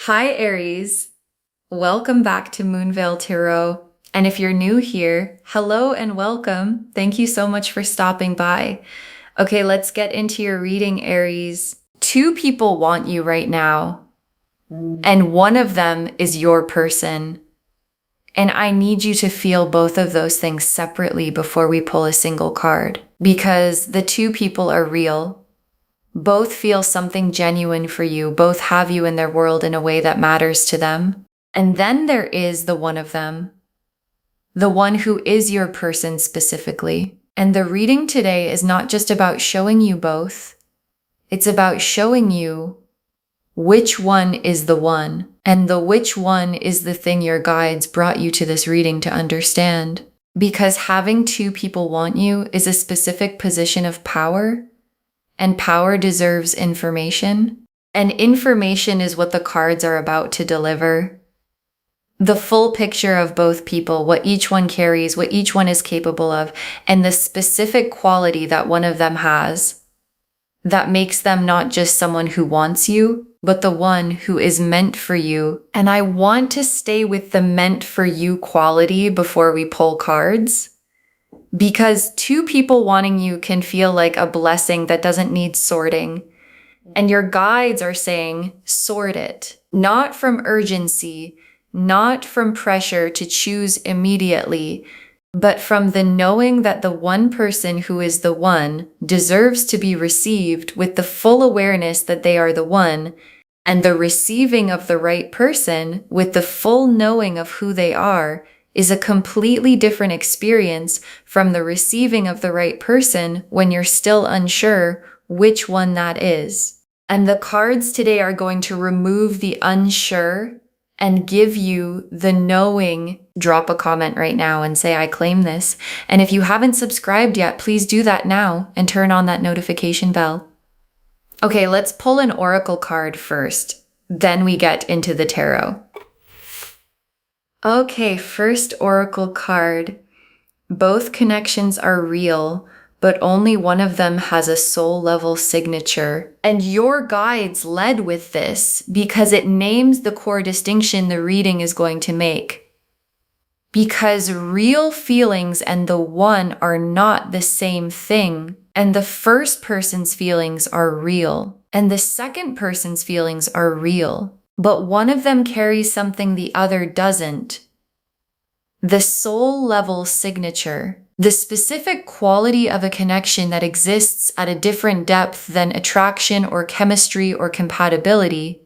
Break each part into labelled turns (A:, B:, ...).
A: Hi, Aries. Welcome back to Moonveil Tarot. And if you're new here, hello and welcome. Thank you so much for stopping by. Okay, let's get into your reading, Aries. Two people want you right now, and one of them is your person. And I need you to feel both of those things separately before we pull a single card, because the two people are real. Both feel something genuine for you. Both have you in their world in a way that matters to them. And then there is the one of them, the one who is your person specifically. And the reading today is not just about showing you both. It's about showing you which one is the one. And the which one is the thing your guides brought you to this reading to understand. Because having two people want you is a specific position of power. And power deserves information. And information is what the cards are about to deliver. The full picture of both people, what each one carries, what each one is capable of, and the specific quality that one of them has that makes them not just someone who wants you, but the one who is meant for you. And I want to stay with the meant for you quality before we pull cards. Because two people wanting you can feel like a blessing that doesn't need sorting. And your guides are saying, sort it. Not from urgency, not from pressure to choose immediately, but from the knowing that the one person who is the one deserves to be received with the full awareness that they are the one, and the receiving of the right person with the full knowing of who they are is a completely different experience from the receiving of the right person when you're still unsure which one that is. And the cards today are going to remove the unsure and give you the knowing. Drop a comment right now and say, I claim this. And if you haven't subscribed yet, please do that now and turn on that notification bell. Okay, let's pull an oracle card first. Then we get into the tarot. Okay, first oracle card. Both connections are real, but only one of them has a soul level signature. And your guides led with this because it names the core distinction the reading is going to make. Because real feelings and the one are not the same thing. And the first person's feelings are real. And the second person's feelings are real. But one of them carries something the other doesn't. The soul level signature, the specific quality of a connection that exists at a different depth than attraction or chemistry or compatibility.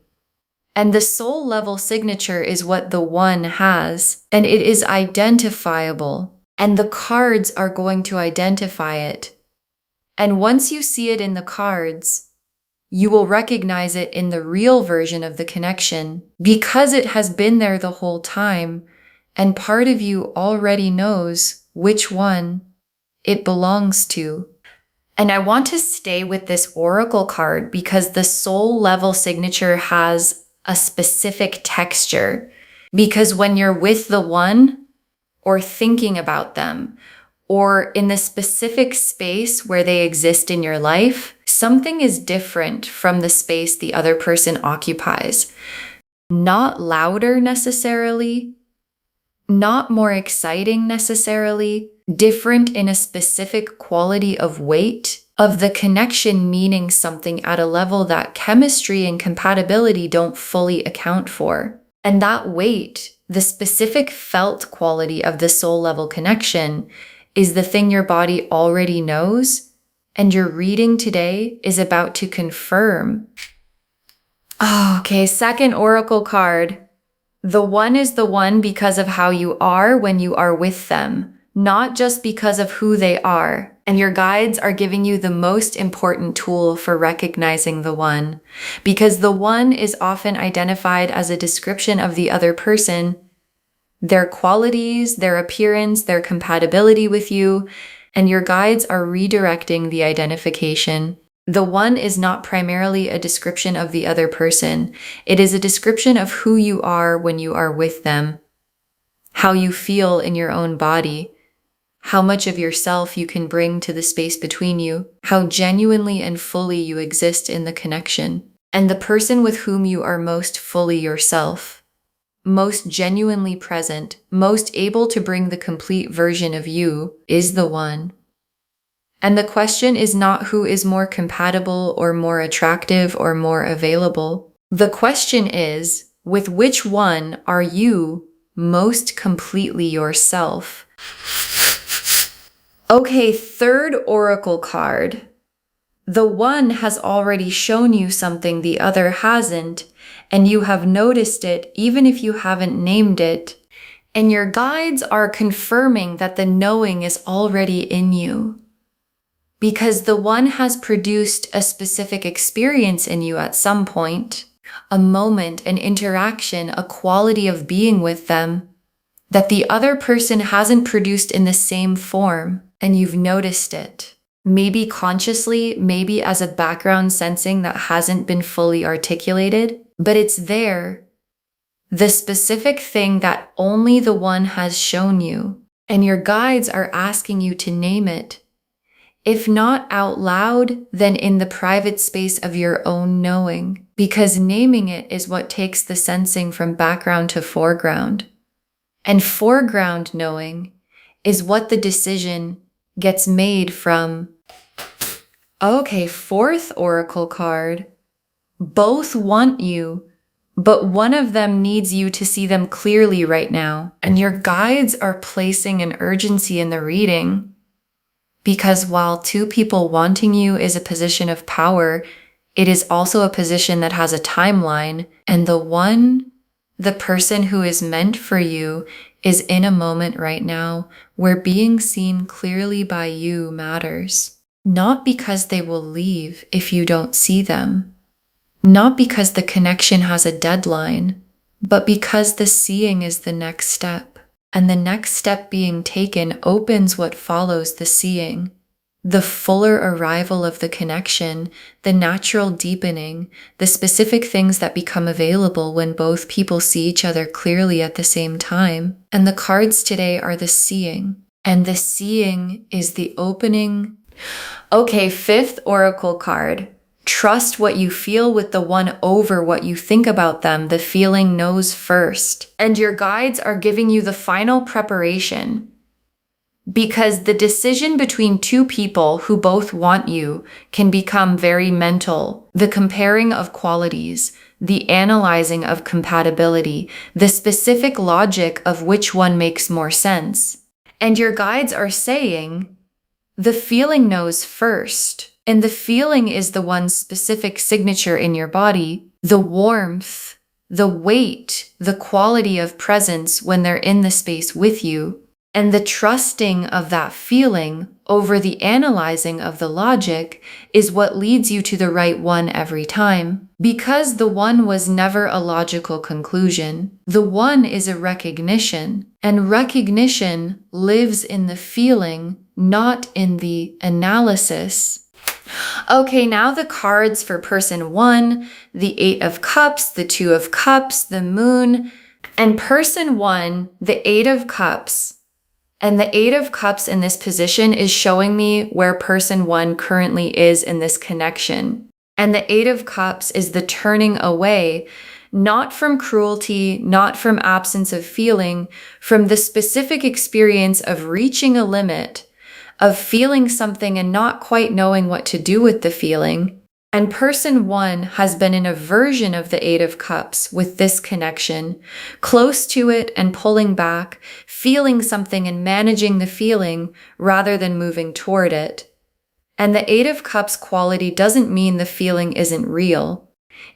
A: And the soul level signature is what the one has, and it is identifiable. And the cards are going to identify it. And once you see it in the cards, you will recognize it in the real version of the connection because it has been there the whole time, and part of you already knows which one it belongs to. And I want to stay with this oracle card because the soul level signature has a specific texture. Because when you're with the one or thinking about them, or in the specific space where they exist in your life, something is different from the space the other person occupies. Not louder necessarily, not more exciting necessarily, different in a specific quality of weight, of the connection meaning something at a level that chemistry and compatibility don't fully account for. And that weight, the specific felt quality of the soul level connection, is the thing your body already knows, and your reading today is about to confirm. Okay, second oracle card. The one is the one because of how you are when you are with them, not just because of who they are. And your guides are giving you the most important tool for recognizing the one, because the one is often identified as a description of the other person, their qualities, their appearance, their compatibility with you, and your guides are redirecting the identification. The one is not primarily a description of the other person. It is a description of who you are when you are with them, how you feel in your own body, how much of yourself you can bring to the space between you, how genuinely and fully you exist in the connection. And the person with whom you are most fully yourself, most genuinely present, most able to bring the complete version of you is the one. And the question is not who is more compatible or more attractive or more available. The question is, with which one are you most completely yourself? Okay, third oracle card. The one has already shown you something the other hasn't, and you have noticed it even if you haven't named it. And your guides are confirming that the knowing is already in you. Because the one has produced a specific experience in you at some point, a moment, an interaction, a quality of being with them that the other person hasn't produced in the same form, and you've noticed it. Maybe consciously, maybe as a background sensing that hasn't been fully articulated, but it's there. The specific thing that only the one has shown you, and your guides are asking you to name it. If not out loud, then in the private space of your own knowing, because naming it is what takes the sensing from background to foreground. And foreground knowing is what the decision gets made from. Okay, fourth oracle card. Both want you, but one of them needs you to see them clearly right now. And your guides are placing an urgency in the reading. Because while two people wanting you is a position of power, it is also a position that has a timeline. And the person who is meant for you is in a moment right now where being seen clearly by you matters. Not because they will leave if you don't see them. Not because the connection has a deadline, but because the seeing is the next step. And the next step being taken opens what follows the seeing. The fuller arrival of the connection, the natural deepening, the specific things that become available when both people see each other clearly at the same time. And the cards today are the seeing. And the seeing is the opening. Okay, fifth oracle card. Trust what you feel with the one over what you think about them. The feeling knows first. And your guides are giving you the final preparation. Because the decision between two people who both want you can become very mental. The comparing of qualities, the analyzing of compatibility, the specific logic of which one makes more sense. And your guides are saying, the feeling knows first. And the feeling is the one specific signature in your body, the warmth, the weight, the quality of presence when they're in the space with you. And the trusting of that feeling over the analyzing of the logic is what leads you to the right one every time. Because the one was never a logical conclusion. The one is a recognition. And recognition lives in the feeling, not in the analysis. Okay, now the cards for person one, the 8 of Cups, the 2 of Cups, the Moon, and person one, the 8 of Cups. And the 8 of Cups in this position is showing me where person one currently is in this connection. And the 8 of Cups is the turning away, not from cruelty, not from absence of feeling, from the specific experience of reaching a limit, of feeling something and not quite knowing what to do with the feeling. And person one has been in a version of the 8 of Cups with this connection, close to it and pulling back, feeling something and managing the feeling rather than moving toward it. And the 8 of Cups quality doesn't mean the feeling isn't real.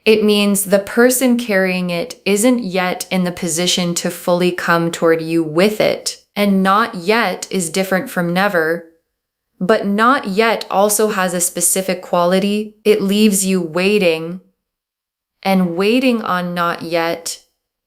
A: It means the person carrying it isn't yet in the position to fully come toward you with it. And not yet is different from never. But not yet also has a specific quality. It leaves you waiting. And waiting on not yet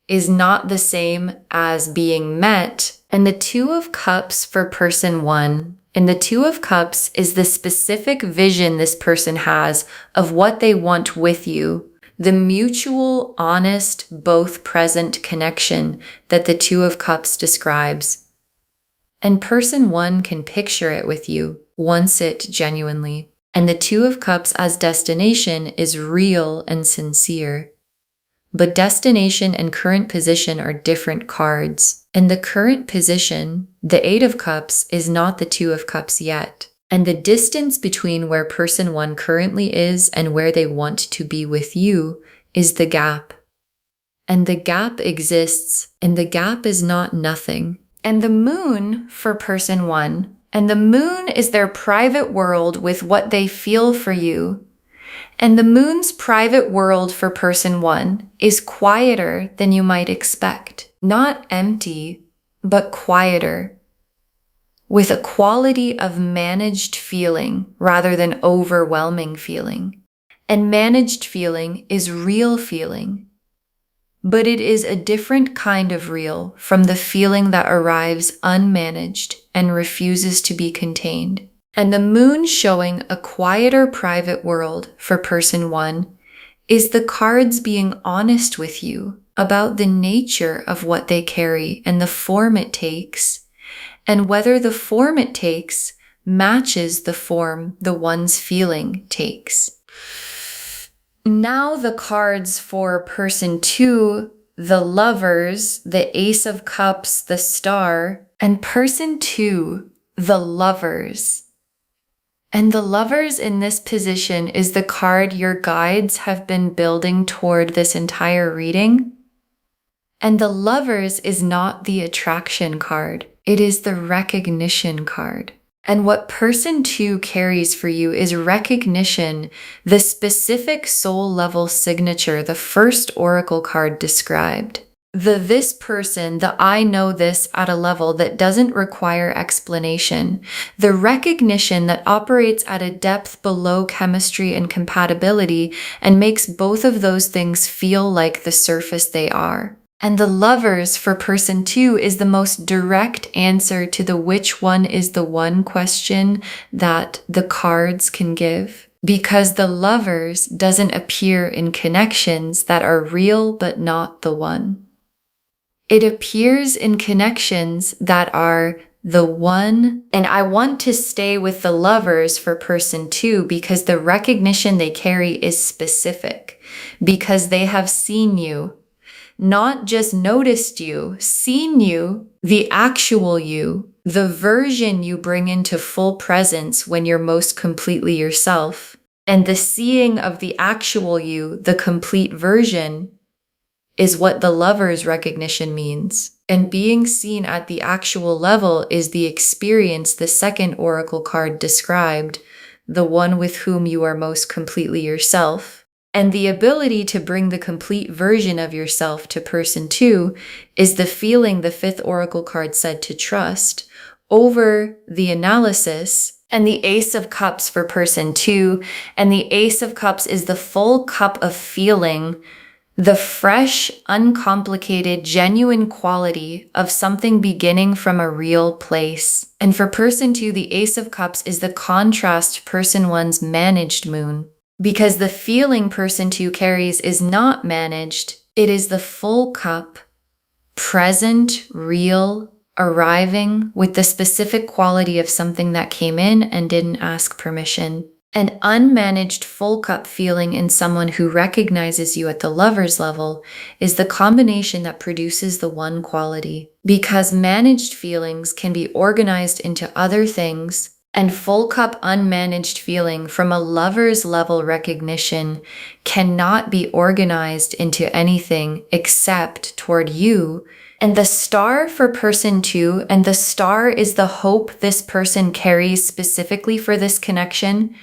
A: is not the same as being met. And the 2 of Cups for person one. And the 2 of Cups is the specific vision this person has of what they want with you. The mutual, honest, both present connection that the 2 of Cups describes. And person one can picture it with you, wants it genuinely. And the Two of Cups as destination is real and sincere. But destination and current position are different cards. And the current position, the Eight of Cups, is not the Two of Cups yet. And the distance between where person one currently is and where they want to be with you is the gap. And the gap exists, and the gap is not nothing. And the moon for person one, and the moon is their private world with what they feel for you. And the moon's private world for person one is quieter than you might expect. Not empty, but quieter, with a quality of managed feeling rather than overwhelming feeling. And managed feeling is real feeling. But it is a different kind of real from the feeling that arrives unmanaged and refuses to be contained. And the moon showing a quieter private world for person one is the cards being honest with you about the nature of what they carry and the form it takes, and whether the form it takes matches the form the one's feeling takes. Now the cards for person two, the Lovers, the Ace of Cups, the Star, and person two, the Lovers. And the Lovers in this position is the card your guides have been building toward this entire reading. And the Lovers is not the attraction card. It is the recognition card. And what person two carries for you is recognition, the specific soul level signature the first oracle card described. The this person, the I know this at a level that doesn't require explanation. The recognition that operates at a depth below chemistry and compatibility and makes both of those things feel like the surface they are. And the Lovers for person two is the most direct answer to the which one is the one question that the cards can give. Because the Lovers doesn't appear in connections that are real but not the one. It appears in connections that are the one, and I want to stay with the Lovers for person two because the recognition they carry is specific, because they have seen you, not just noticed you, seen you, the actual you, the version you bring into full presence when you're most completely yourself, and the seeing of the actual you, the complete version, is what the Lover's recognition means. And being seen at the actual level is the experience the second oracle card described, the one with whom you are most completely yourself. And the ability to bring the complete version of yourself to person two is the feeling the fifth oracle card said to trust over the analysis. And the Ace of Cups for person two, and the Ace of Cups is the full cup of feeling, the fresh, uncomplicated, genuine quality of something beginning from a real place. And for person two, the Ace of Cups is the contrast person one's managed moon. Because the feeling person two carries is not managed, it is the full cup, present, real, arriving with the specific quality of something that came in and didn't ask permission. An unmanaged full cup feeling in someone who recognizes you at the Lover's level is the combination that produces the one quality. Because managed feelings can be organized into other things, and full cup unmanaged feeling from a Lover's level recognition cannot be organized into anything except toward you. And the Star for person two, and the Star is the hope this person carries specifically for this connection.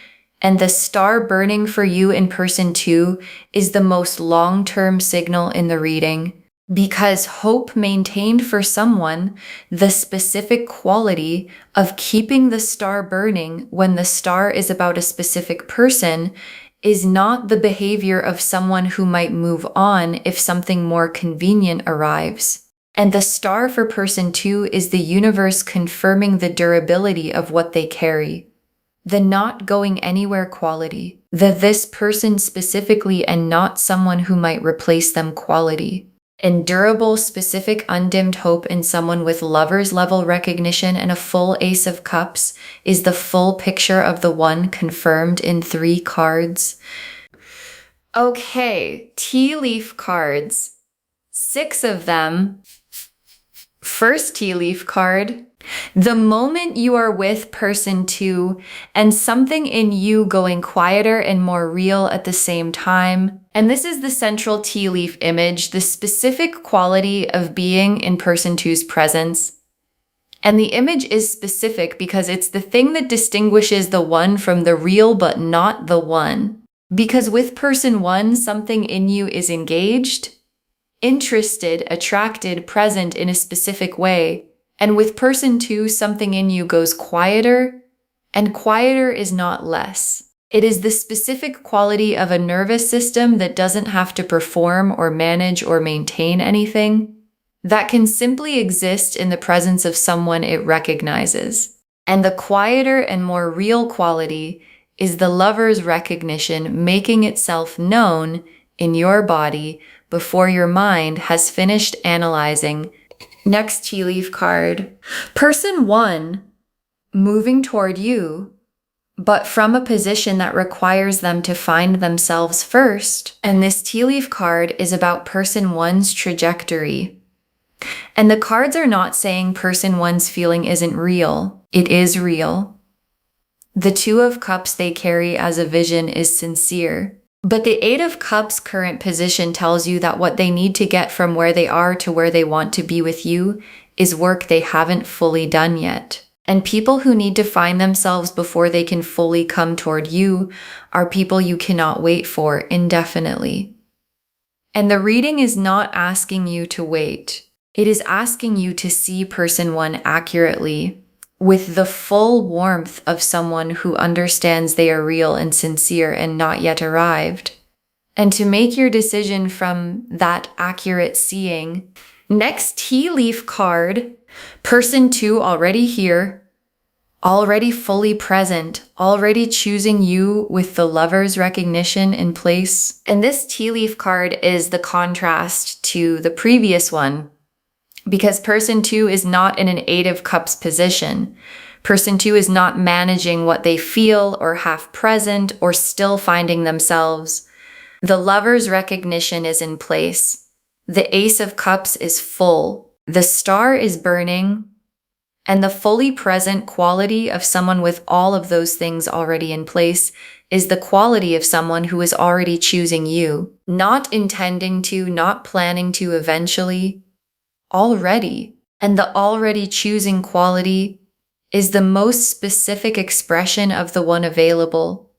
A: And the star burning for you in person two is the most long-term signal in the reading, because hope maintained for someone the specific quality of keeping the star burning when the star is about a specific person is not the behavior of someone who might move on if something more convenient arrives. And the Star for person two is the universe confirming the durability of what they carry. The not going anywhere quality, the this person specifically and not someone who might replace them quality. And durable, specific, undimmed hope in someone with lover's level recognition and a full Ace of Cups is the full picture of the one confirmed in 3 cards. Okay, tea leaf cards. 6 of them. First tea leaf card. The moment you are with person 2 and something in you going quieter and more real at the same time. And this is the central tea leaf image, the specific quality of being in person 2's presence. And the image is specific because it's the thing that distinguishes the one from the real but not the one. Because with person 1, something in you is engaged, interested, attracted, present in a specific way. And with person 2, something in you goes quieter, and quieter is not less. It is the specific quality of a nervous system that doesn't have to perform or manage or maintain anything, that can simply exist in the presence of someone it recognizes. And the quieter and more real quality is the lover's recognition making itself known in your body before your mind has finished analyzing. Next tea leaf card. Person 1 moving toward you, but from a position that requires them to find themselves first. And this tea leaf card is about person 1's trajectory. And the cards are not saying person 1's feeling isn't real. It is real. The 2 of Cups they carry as a vision is sincere. But the 8 of Cups current position tells you that what they need to get from where they are to where they want to be with you is work they haven't fully done yet. And people who need to find themselves before they can fully come toward you are people you cannot wait for indefinitely. And the reading is not asking you to wait. It is asking you to see person 1 accurately, with the full warmth of someone who understands they are real and sincere and not yet arrived, and to make your decision from that accurate seeing. Next tea leaf card, person 2 already here, already fully present, already choosing you with the lover's recognition in place. And this tea leaf card is the contrast to the previous one, because person 2 is not in an 8 of Cups position. Person 2 is not managing what they feel or half present or still finding themselves. The lover's recognition is in place. The Ace of Cups is full. The star is burning. And the fully present quality of someone with all of those things already in place is the quality of someone who is already choosing you, not intending to, not planning to eventually, already. And the already choosing quality is the most specific expression of the one available,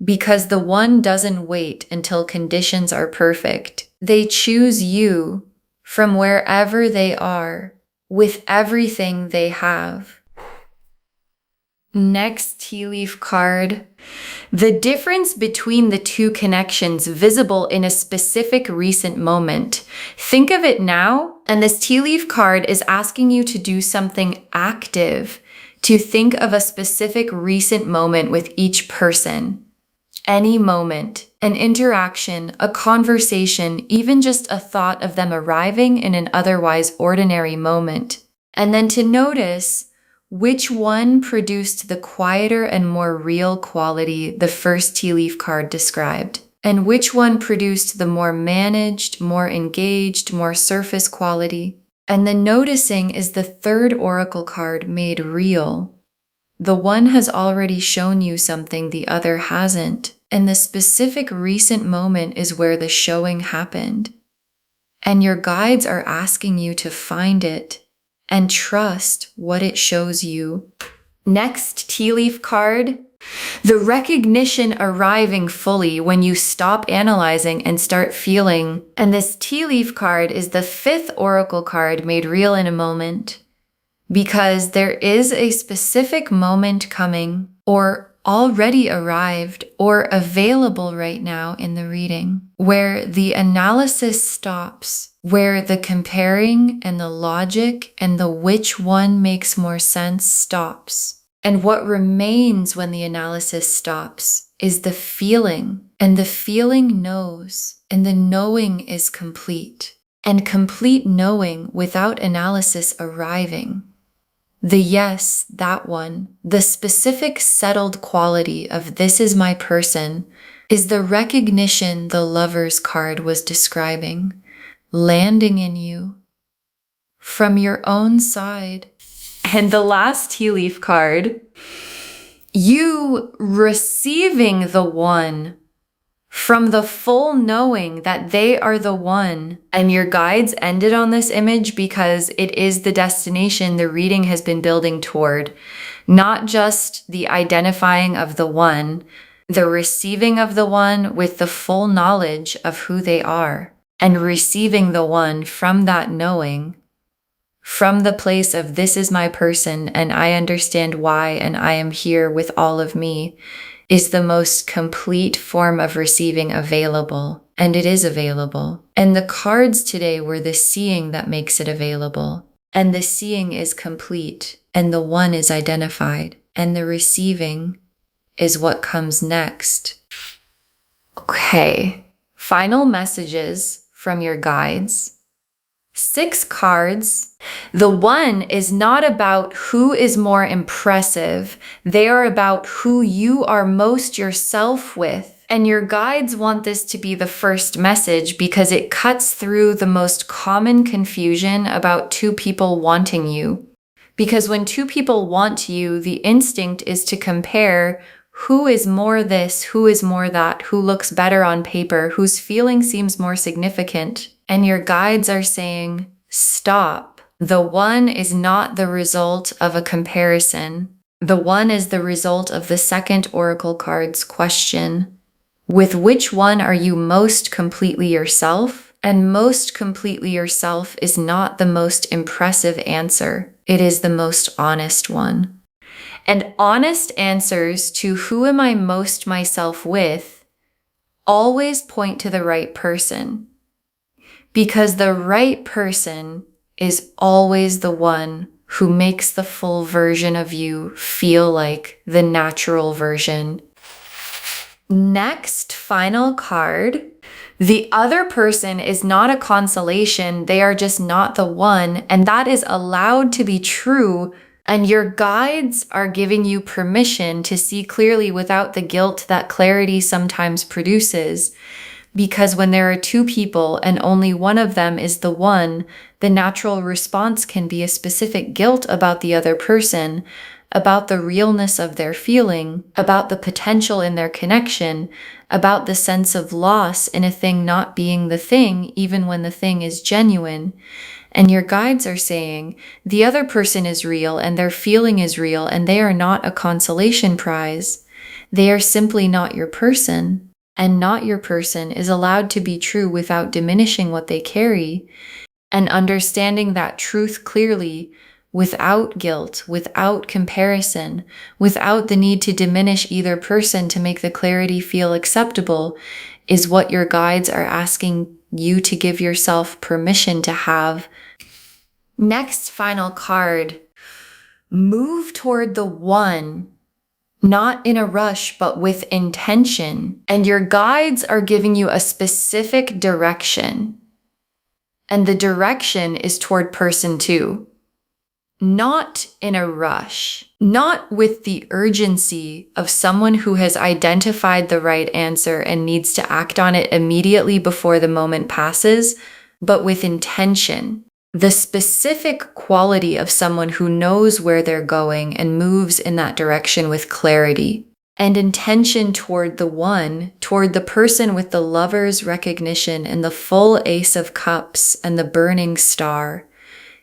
A: because the one doesn't wait until conditions are perfect. They choose you from wherever they are, with everything they have. Next tea leaf card. The difference between the 2 connections visible in a specific recent moment. Think of it now, and this tea leaf card is asking you to do something active, to think of a specific recent moment with each person. Any moment, an interaction, a conversation, even just a thought of them arriving in an otherwise ordinary moment. And then to notice which one produced the quieter and more real quality the first tea leaf card described, and which one produced the more managed, more engaged, more surface quality. And the noticing is the third oracle card made real. The one has already shown you something the other hasn't, and the specific recent moment is where the showing happened. And your guides are asking you to find it and trust what it shows you. Next tea leaf card. The recognition arriving fully when you stop analyzing and start feeling. And this tea leaf card is the 5th oracle card made real in a moment, because there is a specific moment coming, or already arrived, or available right now in the reading, where the analysis stops, where the comparing and the logic and the which one makes more sense stops. And what remains when the analysis stops is the feeling, and the feeling knows, and the knowing is complete. and complete knowing without analysis arriving. The yes, that one, the specific settled quality of this is my person, is the recognition the Lover's card was describing, landing in you from your own side. And the last tea leaf card, you receiving the one from the full knowing that they are the one. And your guides ended on this image because it is the destination the reading has been building toward. Not just the identifying of the one, the receiving of the one with the full knowledge of who they are, and receiving the one from that knowing, from the place of this is my person and I understand why and I am here with all of me, is the most complete form of receiving available. And it is available. And the cards today were the seeing that makes it available. And the seeing is complete. And the one is identified. And the receiving is what comes next. Okay. Final messages from your guides. 6 cards. The one is not about who is more impressive. They are about who you are most yourself with. And your guides want this to be the first message because it cuts through the most common confusion about 2 people wanting you. Because when 2 people want you, the instinct is to compare who is more this, who is more that, who looks better on paper, whose feeling seems more significant. And your guides are saying, stop. The one is not the result of a comparison. The one is the result of the second oracle card's question. With which one are you most completely yourself? And most completely yourself is not the most impressive answer. It is the most honest one. And honest answers to who am I most myself with always point to the right person. Because the right person is always the one who makes the full version of you feel like the natural version. Next, final card. The other person is not a consolation. They are just not the one. And that is allowed to be true. And your guides are giving you permission to see clearly without the guilt that clarity sometimes produces. Because when there are 2 people and only one of them is the one, the natural response can be a specific guilt about the other person, about the realness of their feeling, about the potential in their connection, about the sense of loss in a thing not being the thing, even when the thing is genuine. And your guides are saying, the other person is real and their feeling is real and they are not a consolation prize. They are simply not your person. And not your person is allowed to be true without diminishing what they carry, and understanding that truth clearly, without guilt, without comparison, without the need to diminish either person to make the clarity feel acceptable, is what your guides are asking you to give yourself permission to have. Next final card. Move toward the one. Not in a rush, but with intention. And your guides are giving you a specific direction. And the direction is toward person 2. Not in a rush. Not with the urgency of someone who has identified the right answer and needs to act on it immediately before the moment passes, but with intention. The specific quality of someone who knows where they're going and moves in that direction with clarity. And intention toward the one, toward the person with the Lover's recognition and the full Ace of Cups and the burning star,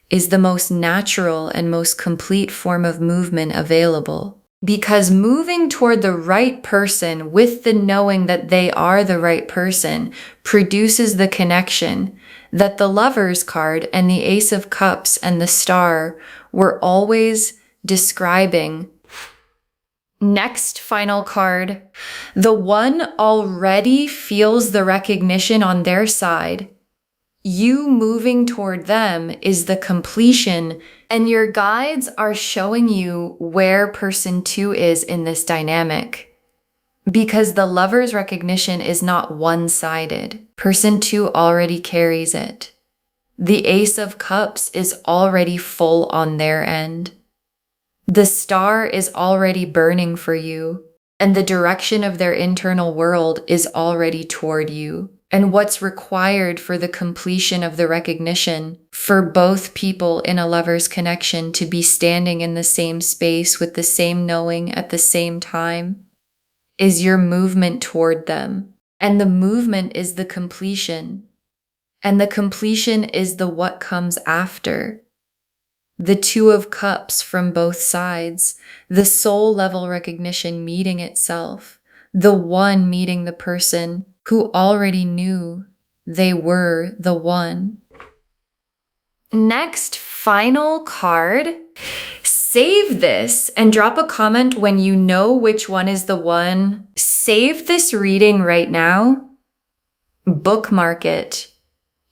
A: is the most natural and most complete form of movement available. Because moving toward the right person with the knowing that they are the right person produces the connection that the Lover's card and the Ace of Cups and the Star were always describing. Next final card. The one already feels the recognition on their side. You moving toward them is the completion, and your guides are showing you where person 2 is in this dynamic. Because the Lover's recognition is not one-sided. Person 2 already carries it. The Ace of Cups is already full on their end. The star is already burning for you, and the direction of their internal world is already toward you. And what's required for the completion of the recognition for both people in a lover's connection to be standing in the same space with the same knowing at the same time is your movement toward them. And the movement is the completion. And the completion is the what comes after. The Two of Cups from both sides, the soul level recognition meeting itself, the one meeting the person who already knew they were the one. Next, final card. Save this and drop a comment when you know which one is the one. Save this reading right now. Bookmark it.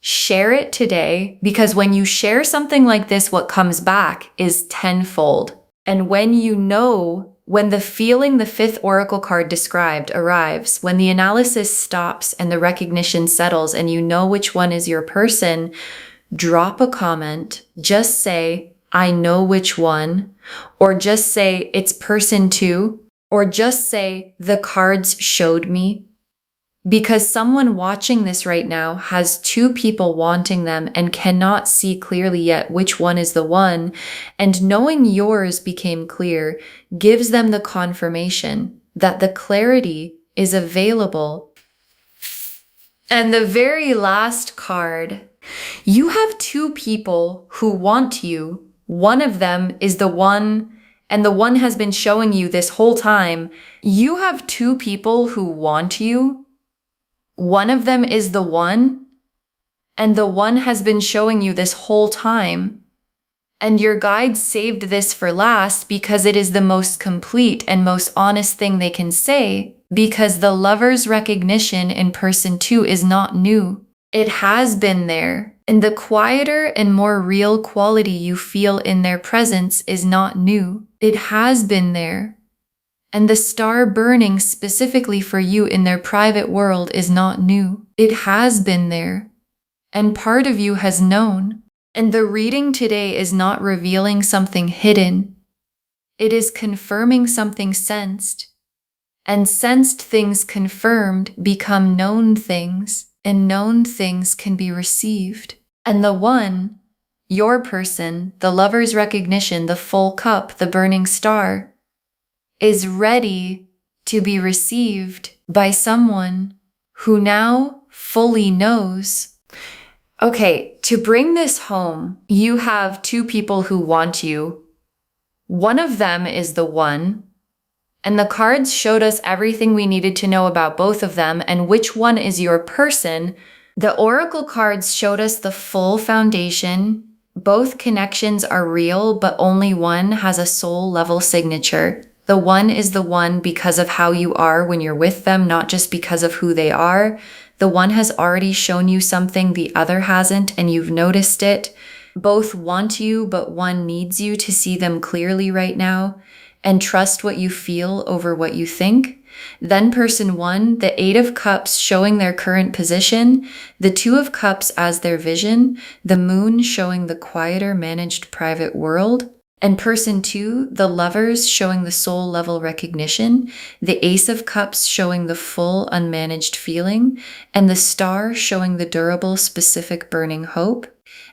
A: Share it today, because when you share something like this, what comes back is tenfold. And when you know, when the feeling the fifth oracle card described arrives, when the analysis stops and the recognition settles and you know which one is your person, drop a comment. Just say, I know which one, or just say it's person 2, or just say the cards showed me. Because someone watching this right now has 2 people wanting them and cannot see clearly yet which one is the one, and knowing yours became clear gives them the confirmation that the clarity is available. And the very last card, you have 2 people who want you. One of them is the one, and the one has been showing you this whole time. You have 2 people who want you. One of them is the one, and the one has been showing you this whole time. And your guides saved this for last because it is the most complete and most honest thing they can say, because the lover's recognition in person 2 is not new. It has been there, and the quieter and more real quality you feel in their presence is not new. It has been there. And the star burning specifically for you in their private world is not new. It has been there. And part of you has known. And the reading today is not revealing something hidden. It is confirming something sensed. And sensed things confirmed become known things, and known things can be received. And the one, your person, the lover's recognition, the full cup, the burning star, is ready to be received by someone who now fully knows. Okay, to bring this home, you have 2 people who want you. One of them is the one, and the cards showed us everything we needed to know about both of them and which one is your person. The oracle cards showed us the full foundation. Both connections are real, but only one has a soul level signature. The one is the one because of how you are when you're with them, not just because of who they are. The one has already shown you something the other hasn't, and you've noticed it. Both want you, but one needs you to see them clearly right now and trust what you feel over what you think. Then person 1, the 8 of Cups showing their current position, the 2 of Cups as their vision, the moon showing the quieter managed private world. And person 2, the lovers showing the soul level recognition, the Ace of Cups showing the full unmanaged feeling, and the star showing the durable specific burning hope.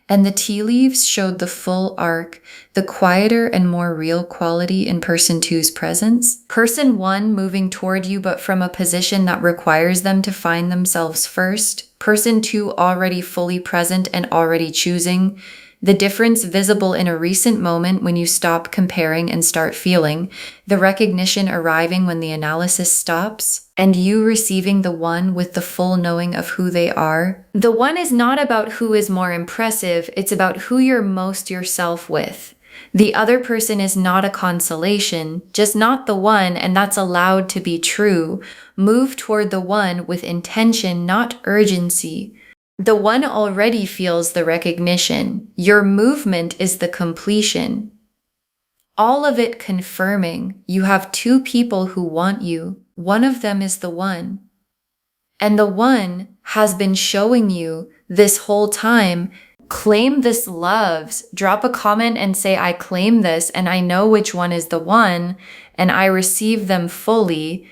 A: And the tea leaves showed the full arc, the quieter and more real quality in person 2's presence. Person 1 moving toward you but from a position that requires them to find themselves first. Person 2 already fully present and already choosing. The difference visible in a recent moment when you stop comparing and start feeling, the recognition arriving when the analysis stops, and you receiving the one with the full knowing of who they are. The one is not about who is more impressive, it's about who you're most yourself with. The other person is not a consolation, just not the one, and that's allowed to be true. Move toward the one with intention, not urgency. The one already feels the recognition. Your movement is the completion. All of it confirming you have 2 people who want you. One of them is the one. And the one has been showing you this whole time Claim this, loves. Drop a comment and say, I claim this and I know which one is the one and I receive them fully,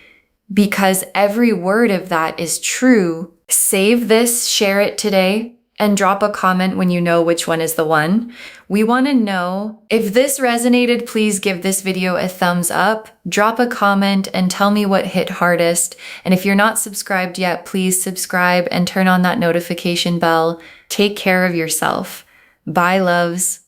A: because every word of that is true. Save this, share it today, and drop a comment when you know which one is the one. We want to know. If this resonated, please give this video a thumbs up, drop a comment, and tell me what hit hardest. And if you're not subscribed yet, please subscribe and turn on that notification bell. Take care of yourself. Bye, loves.